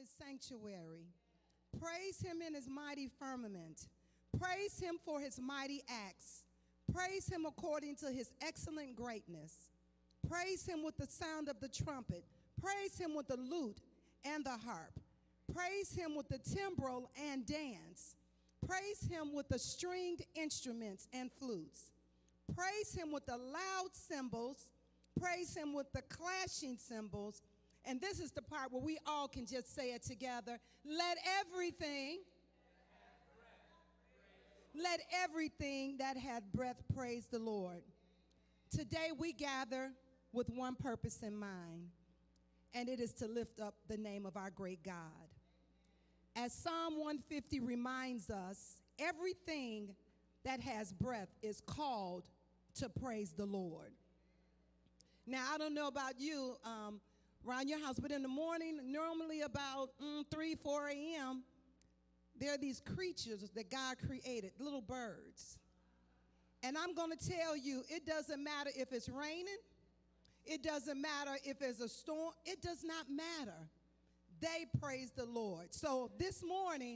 his sanctuary. Praise him in his mighty firmament. Praise him for his mighty acts. Praise him according to his excellent greatness. Praise him with the sound of the trumpet. Praise him with the lute and the harp. Praise him with the timbrel and dance. Praise him with the stringed instruments and flutes. Praise him with the loud cymbals. Praise him with the clashing cymbals. And this is the part where we all can just say it together. Let everything that had breath praise the Lord. Today we gather with one purpose in mind, and it is to lift up the name of our great God. As Psalm 150 reminds us, everything that has breath is called to praise the Lord. Now, I don't know about you around your house, but in the morning, normally about 3, 4 a.m., there are these creatures that God created, little birds. And I'm going to tell you, it doesn't matter if it's raining. It doesn't matter if there's a storm. It does not matter. They praise the Lord. So this morning,